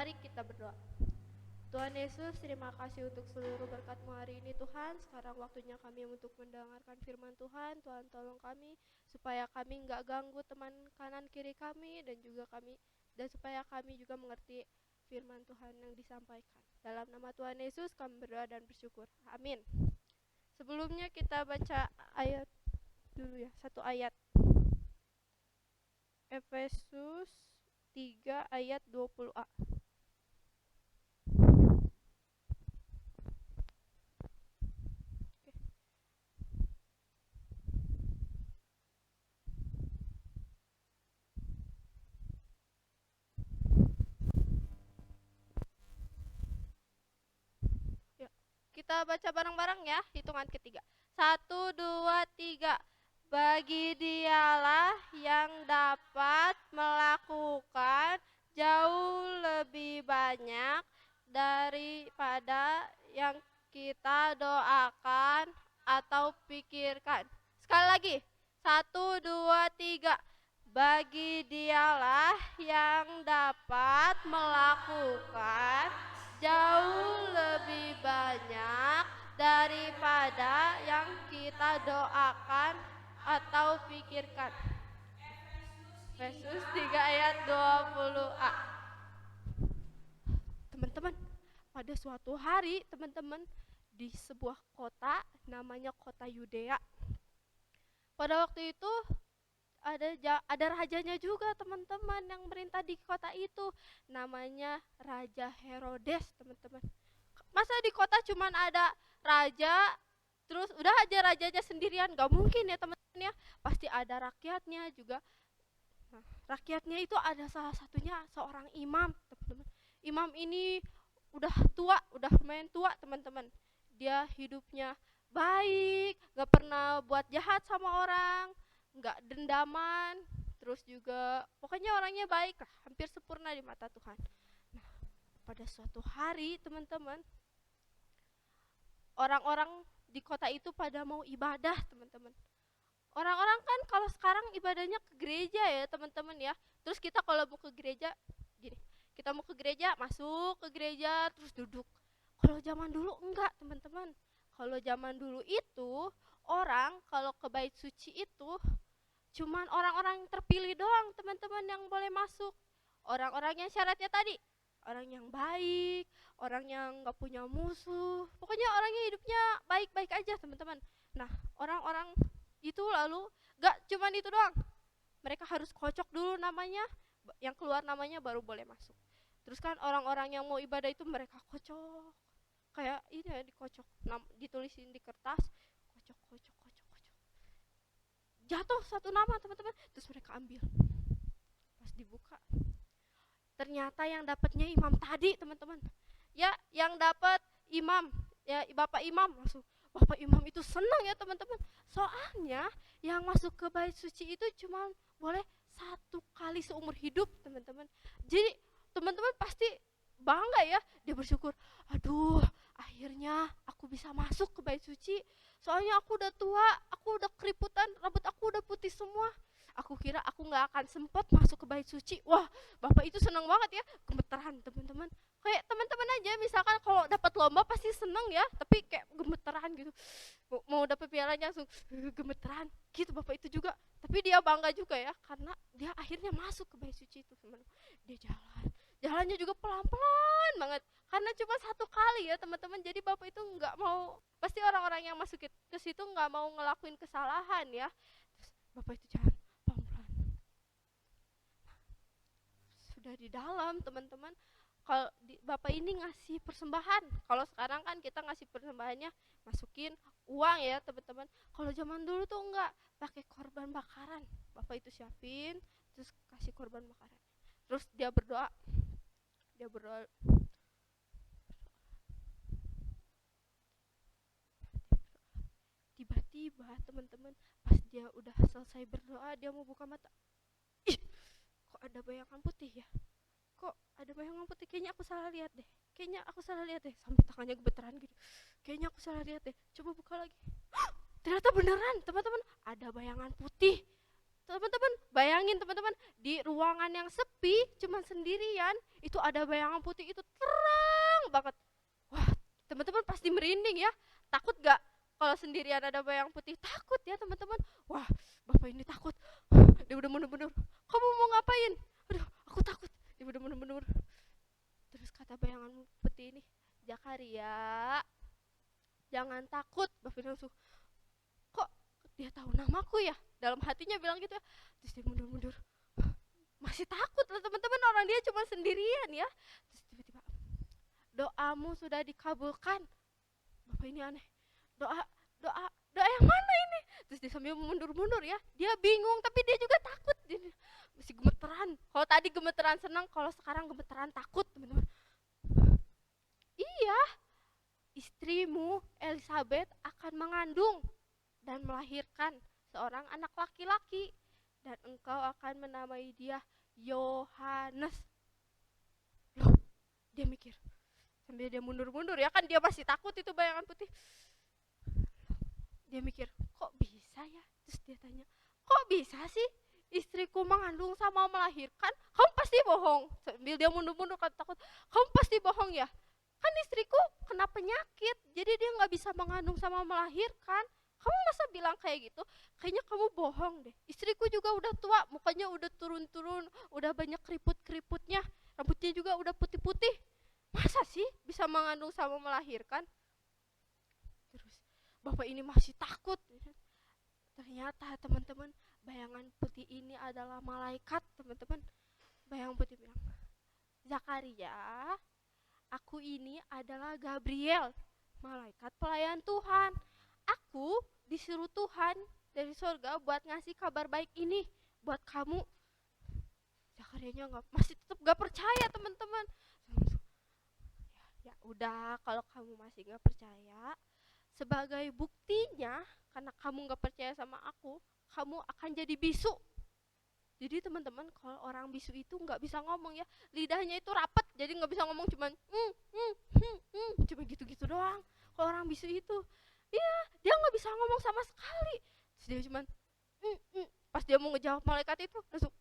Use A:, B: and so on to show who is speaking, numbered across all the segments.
A: Mari kita berdoa. Tuhan Yesus, terima kasih untuk seluruh berkat-Mu hari ini Tuhan. Sekarang waktunya kami untuk mendengarkan firman Tuhan. Tuhan tolong kami supaya kami enggak ganggu teman kanan kiri kami dan supaya kami juga mengerti firman Tuhan yang disampaikan. Dalam nama Tuhan Yesus kami berdoa dan bersyukur. Amin. Sebelumnya kita baca ayat dulu ya, satu ayat. Efesus 3 ayat 20a. Kita baca bareng-bareng ya, hitungan ketiga. 1, 2, 3. Bagi Dialah yang dapat melakukan jauh lebih banyak daripada yang kita doakan atau pikirkan. Sekali lagi, 1, 2, 3. Bagi Dialah yang dapat melakukan jauh lebih banyak daripada yang kita doakan atau pikirkan. Efesus 3 ayat 20a. Teman-teman, pada suatu hari teman-teman di sebuah kota namanya kota Yudea. Pada waktu itu ada rajanya juga teman-teman yang merintah di kota itu, namanya Raja Herodes teman-teman. Masa di kota cuman ada raja terus udah aja rajanya sendirian? Gak mungkin ya teman-teman ya, pasti ada rakyatnya juga. Nah, rakyatnya itu ada salah satunya seorang imam teman-teman. Imam ini udah tua, udah lumayan tua teman-teman. Dia hidupnya baik, gak pernah buat jahat sama orang, nggak dendaman, terus juga pokoknya orangnya baik lah, hampir sempurna di mata Tuhan. Nah, pada suatu hari teman-teman, orang-orang di kota itu pada mau ibadah teman-teman. Orang-orang kan kalau sekarang ibadahnya ke gereja ya teman-teman ya. Terus kita kalau mau ke gereja gini, kita mau ke gereja, masuk ke gereja terus duduk. Kalau zaman dulu enggak teman-teman. Kalau zaman dulu itu orang kalau ke bait suci itu cuman orang-orang yang terpilih doang teman-teman yang boleh masuk. Orang-orang yang syaratnya tadi, orang yang baik, orang yang gak punya musuh, pokoknya orangnya hidupnya baik-baik aja teman-teman. Nah, orang-orang itu lalu gak cuman itu doang, mereka harus kocok dulu namanya, yang keluar namanya baru boleh masuk. Terus kan orang-orang yang mau ibadah itu mereka kocok, kayak ini ya, dikocok, ditulisin di kertas, kocok, jatuh satu nama teman-teman. Terus mereka ambil, pas dibuka ternyata yang dapatnya imam tadi teman-teman ya, yang dapat imam ya, bapak imam. Langsung bapak imam itu senang ya teman-teman, soalnya yang masuk ke bait suci itu cuma boleh 1 kali seumur hidup teman-teman. Jadi teman-teman pasti bangga ya, dia bersyukur, aduh akhirnya aku bisa masuk ke bait suci, soalnya aku udah tua, aku udah keriputan, rambut aku udah putih semua, aku kira aku gak akan sempat masuk ke bait suci. Wah, bapak itu senang banget ya, gemeteran teman-teman. Kayak teman-teman aja misalkan kalau dapat lomba pasti senang ya, tapi kayak gemeteran gitu, mau dapat pialanya langsung gemeteran gitu. Bapak itu juga, tapi dia bangga juga ya, karena dia akhirnya masuk ke bait suci itu teman-teman. Dia jalannya juga pelan-pelan banget, karena cuma 1 kali ya teman-teman. Jadi bapak itu nggak mau, pasti orang-orang yang masuk ke situ nggak mau ngelakuin kesalahan ya. Terus bapak itu jalan pelan-pelan. Sudah di dalam teman-teman, kalau bapak ini ngasih persembahan. Kalau sekarang kan kita ngasih persembahannya masukin uang ya teman-teman. Kalau zaman dulu tuh enggak, pakai korban bakaran. Bapak itu siapin terus kasih korban bakaran. Terus dia berdoa. Tiba-tiba teman-teman, pas dia udah selesai berdoa, dia mau buka mata. Ih, kok ada bayangan putih ya? Kayaknya aku salah lihat deh. Sampai tangannya gemeteran gitu. Kayaknya aku salah lihat deh. Coba buka lagi. Ternyata beneran teman-teman, ada bayangan putih. Teman-teman bayangin teman-teman, di ruangan yang sepi cuman sendirian itu ada bayangan putih itu terang banget. Wah, teman-teman pasti merinding ya. Takut gak kalau sendirian ada bayang putih? Takut ya teman-teman. Wah, bapak ini takut. Dia udah mundur-mundur. Kamu mau ngapain? Aduh, aku takut. Dia udah mundur-mundur. Terus kata bayangan putih ini, Zakaria, jangan takut. Bapak langsung, kok dia tahu namaku ya? Dalam hatinya bilang gitu ya. Terus dia mundur-mundur. Masih takut lah teman-teman, orang dia cuma sendirian ya. Terus tiba-tiba, doamu sudah dikabulkan. Bapak ini aneh. Doa yang mana ini? Terus dia sambil mundur-mundur ya. Dia bingung tapi dia juga takut. Dia masih gemeteran. Kalau tadi gemeteran senang, kalau sekarang gemeteran takut, teman-teman. Iya, istrimu Elizabeth akan mengandung dan melahirkan seorang anak laki-laki, dan engkau akan menamai dia Yohanes. Loh, dia mikir sambil dia mundur-mundur ya, kan dia masih takut itu bayangan putih. Dia mikir, kok bisa ya? Terus dia tanya, kok bisa sih istriku mengandung sama melahirkan? Kamu pasti bohong. Sambil dia mundur-mundur kan takut, kamu pasti bohong ya? Kan istriku kena penyakit, jadi dia gak bisa mengandung sama melahirkan. Kamu masa bilang kayak gitu? Kayaknya kamu bohong deh. Istriku juga udah tua, mukanya udah turun-turun, udah banyak keriput-keriputnya, rambutnya juga udah putih-putih. Masa sih bisa mengandung sama melahirkan? Terus bapak ini masih takut. Ternyata teman-teman, bayangan putih ini adalah malaikat, teman-teman. Bayangan putih bilang, Zakaria, aku ini adalah Gabriel, malaikat pelayan Tuhan. Aku disuruh Tuhan dari surga buat ngasih kabar baik ini buat kamu. Zakarianya masih tetap gak percaya, teman-teman. Ya udah, kalau kamu masih gak percaya, sebagai buktinya, karena kamu gak percaya sama aku, kamu akan jadi bisu. Jadi teman-teman, kalau orang bisu itu gak bisa ngomong ya, lidahnya itu rapat, jadi gak bisa ngomong, cuman cuma gitu-gitu doang. Kalau orang bisu itu, iya, dia gak bisa ngomong sama sekali. Terus dia cuman pas dia mau ngejawab malaikat itu langsung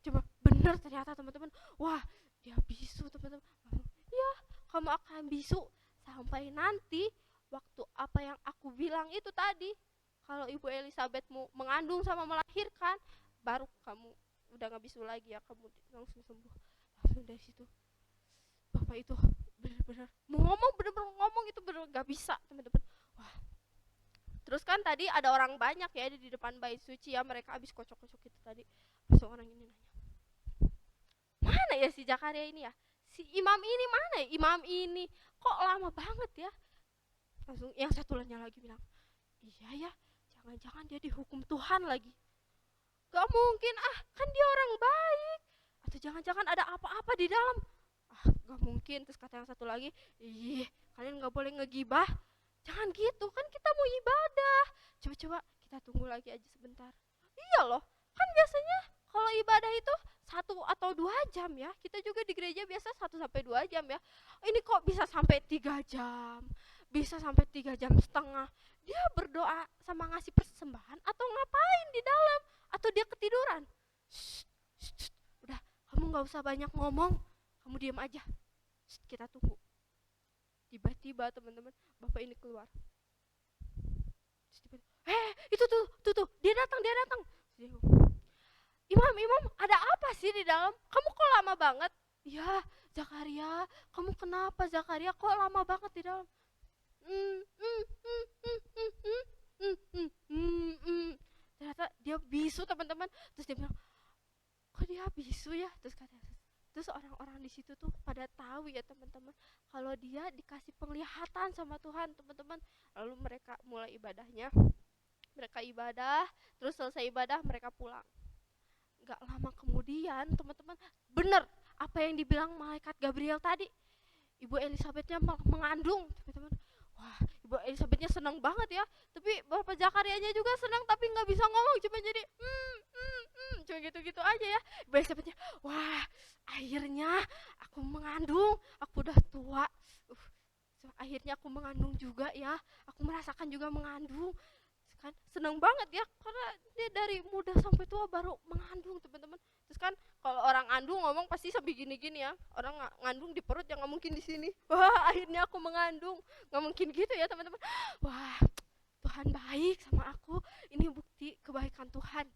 A: coba bener ternyata teman-teman. Wah, dia bisu, teman-teman. Ya, kamu akan bisu sampai nanti waktu apa yang aku bilang itu tadi, kalau ibu Elizabethmu mengandung sama melahirkan, baru kamu udah gak bisu lagi ya, kamu langsung sembuh. Langsung dari situ bapak itu bener-bener mau ngomong, bener-bener ngomong itu bener gak bisa, teman-teman. Wah, terus kan tadi ada orang banyak ya di depan bait suci ya, mereka habis kocok-kocok itu tadi. Terus orang ini nanya, mana ya si Zakaria ini ya, si imam ini mana ya, imam ini kok lama banget ya. Langsung yang satu lainnya lagi bilang, iya ya, jangan-jangan dia dihukum Tuhan lagi. Gak mungkin, kan dia orang baik. Atau jangan-jangan ada apa-apa di dalam. Gak mungkin. Terus kata yang satu lagi, kalian gak boleh ngegibah. Jangan gitu, kan kita mau ibadah. Coba-coba kita tunggu lagi aja sebentar. Iya loh, kan biasanya kalau ibadah itu 1 atau 2 jam ya. Kita juga di gereja biasa 1 sampai 2 jam ya. Ini kok bisa sampai 3 jam, bisa sampai 3,5 jam. Dia berdoa sama ngasih persembahan atau ngapain di dalam? Atau dia ketiduran? Udah, kamu gak usah banyak ngomong, kamu diam aja. Kita tunggu. Tiba-tiba teman-teman, bapak ini keluar. Itu tuh, dia datang. Imam, ada apa sih di dalam? Kamu kok lama banget? Ya, Zakaria, kamu kenapa Zakaria? Kok lama banget di dalam? Ternyata dia bisu, teman-teman. Terus dia bilang, kok dia bisu ya? Terus orang-orang di situ tuh pada tahu ya teman-teman, kalau dia dikasih penglihatan sama Tuhan, teman-teman. Lalu mereka mulai ibadahnya. Mereka ibadah, terus selesai ibadah mereka pulang. Gak lama kemudian teman-teman, bener apa yang dibilang malaikat Gabriel tadi. Ibu Elizabethnya mengandung, teman-teman. Wah, Ibu Elizabethnya senang banget ya. Tapi Bapak Zakarianya juga senang, tapi gak bisa ngomong, cuma jadi cuma gitu-gitu aja ya. Ibu Elizabethnya, wah, akhirnya aku mengandung, aku udah tua. Akhirnya aku mengandung juga ya. Aku merasakan juga mengandung. Kan senang banget ya, karena dia dari muda sampai tua baru mengandung, teman-teman. Terus kan kalau orang ngandung ngomong pasti sampai gini-gini ya, orang ngandung di perut yang nggak mungkin di sini. Wah, akhirnya aku mengandung, nggak mungkin gitu ya teman-teman. Wah, Tuhan baik sama aku, ini bukti kebaikan Tuhan.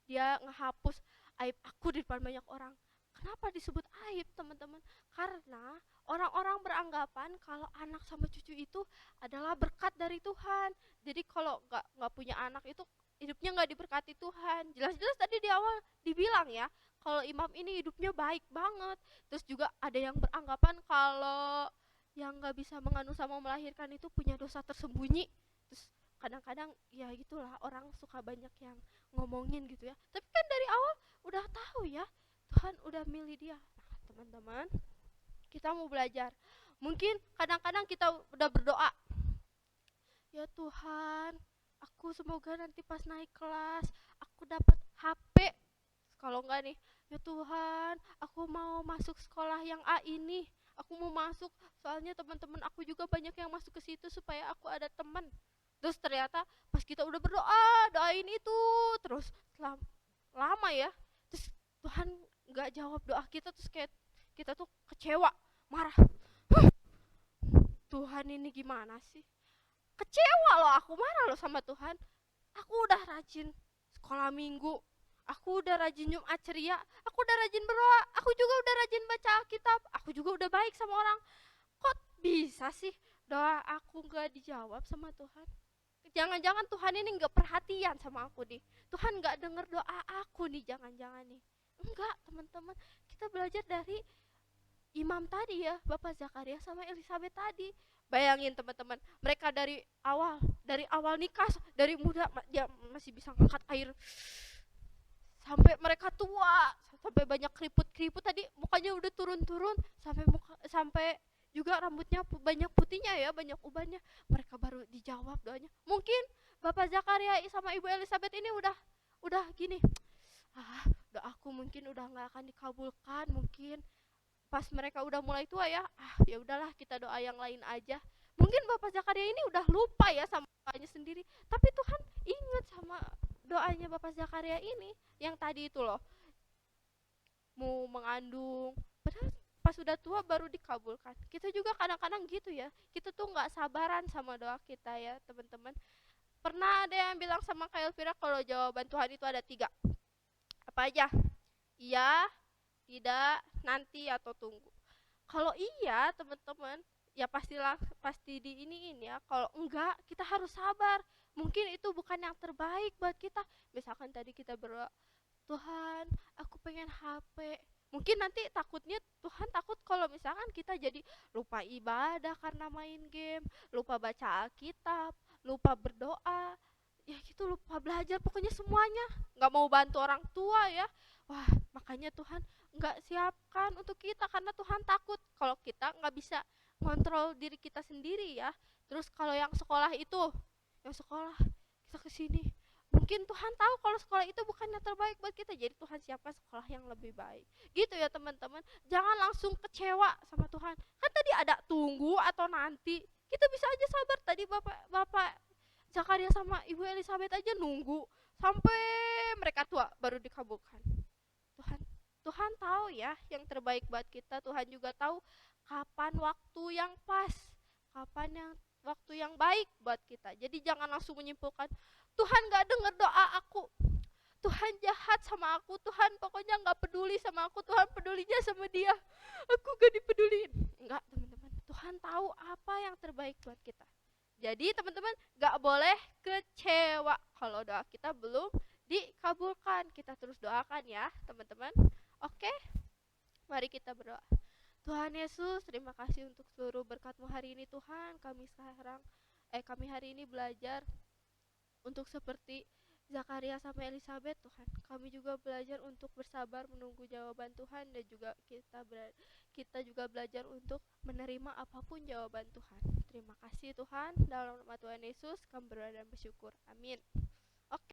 A: Dia ngehapus aib aku di depan banyak orang. Kenapa disebut aib teman-teman? Karena orang-orang beranggapan kalau anak sama cucu itu adalah berkat dari Tuhan. Jadi kalau nggak punya anak itu hidupnya nggak diberkati Tuhan. Jelas-jelas tadi di awal dibilang ya, kalau imam ini hidupnya baik banget. Terus juga ada yang beranggapan kalau yang nggak bisa mengandung sama melahirkan itu punya dosa tersembunyi. Terus kadang-kadang ya gitulah, orang suka banyak yang ngomongin gitu ya. Tapi kan dari awal udah tahu ya, Tuhan udah milih dia. Nah teman-teman, kita mau belajar. Mungkin kadang-kadang kita udah berdoa, ya Tuhan, aku semoga nanti pas naik kelas aku dapat HP. Kalau enggak nih, ya Tuhan, aku mau masuk sekolah yang A ini. Aku mau masuk, soalnya teman-teman aku juga banyak yang masuk ke situ supaya aku ada teman. Terus ternyata pas kita udah berdoa, doain itu terus lama ya. Terus Tuhan nggak jawab doa kita, terus kayak kita tuh kecewa, marah. Tuhan ini gimana sih? Kecewa loh, aku marah loh sama Tuhan. Aku udah rajin sekolah minggu, aku udah rajin Jumat ceria, aku udah rajin berdoa, aku juga udah rajin baca Alkitab, aku juga udah baik sama orang. Kok bisa sih doa aku gak dijawab sama Tuhan? Jangan-jangan Tuhan ini gak perhatian sama aku nih. Tuhan gak denger doa aku nih, jangan-jangan nih. Enggak teman-teman, kita belajar dari imam tadi ya, Bapak Zakaria sama Elizabeth tadi. Bayangin teman-teman, mereka dari awal nikah, dari muda dia masih bisa ngangkat air, sampai mereka tua, sampai banyak keriput tadi, mukanya udah turun-turun, sampai juga rambutnya banyak putihnya ya, banyak ubannya. Mereka baru dijawab doanya. Mungkin Bapak Zakaria sama Ibu Elizabeth ini udah gini, doaku mungkin udah nggak akan dikabulkan, mungkin pas mereka udah mulai tua ya, ya udahlah kita doa yang lain aja. Mungkin Bapak Zakaria ini udah lupa ya sama doanya sendiri, tapi Tuhan ingat sama doanya Bapak Zakaria ini yang tadi itu loh, mau mengandung, padahal pas sudah tua baru dikabulkan. Kita juga kadang-kadang gitu ya, kita tuh nggak sabaran sama doa kita ya teman-teman. Pernah ada yang bilang sama Kak Elvira kalau jawaban Tuhan itu ada 3. Apa aja? Iya, tidak, nanti, atau tunggu. Kalau iya teman-teman, ya pasti diiniin ya. Kalau enggak, kita harus sabar. Mungkin itu bukan yang terbaik buat kita. Misalkan tadi kita berdoa, Tuhan, aku pengen HP. Mungkin nanti takutnya Tuhan takut kalau misalkan kita jadi lupa ibadah karena main game, lupa baca Alkitab, lupa berdoa, ya gitu, lupa belajar, pokoknya semuanya. Nggak mau bantu orang tua ya. Wah, makanya Tuhan nggak siapkan untuk kita, karena Tuhan takut kalau kita nggak bisa ngontrol diri kita sendiri ya. Terus kalau yang sekolah kita kesini, mungkin Tuhan tahu kalau sekolah itu bukan yang terbaik buat kita, jadi Tuhan siapkan sekolah yang lebih baik. Gitu ya teman-teman, jangan langsung kecewa sama Tuhan. Kan tadi ada tunggu atau nanti, kita bisa aja sabar. Tadi Bapak Zakaria sama Ibu Elizabeth aja nunggu sampai mereka tua baru dikabulkan. Tuhan tahu ya yang terbaik buat kita. Tuhan juga tahu kapan waktu yang pas, kapan yang waktu yang baik buat kita. Jadi jangan langsung menyimpulkan, Tuhan gak denger doa aku, Tuhan jahat sama aku, Tuhan pokoknya gak peduli sama aku, Tuhan pedulinya sama dia, aku gak dipeduliin. Enggak teman-teman, Tuhan tahu apa yang terbaik buat kita. Jadi teman-teman gak boleh kecewa kalau doa kita belum dikabulkan. Kita terus doakan ya teman-teman. Oke, mari kita berdoa. Tuhan Yesus, terima kasih untuk seluruh berkat-Mu hari ini Tuhan. Kami hari ini belajar untuk seperti Zakaria sama Elizabeth Tuhan. Kami juga belajar untuk bersabar menunggu jawaban Tuhan, dan juga kita juga belajar untuk menerima apapun jawaban Tuhan. Terima kasih Tuhan, dalam nama Tuhan Yesus kami berdoa dan bersyukur. Amin.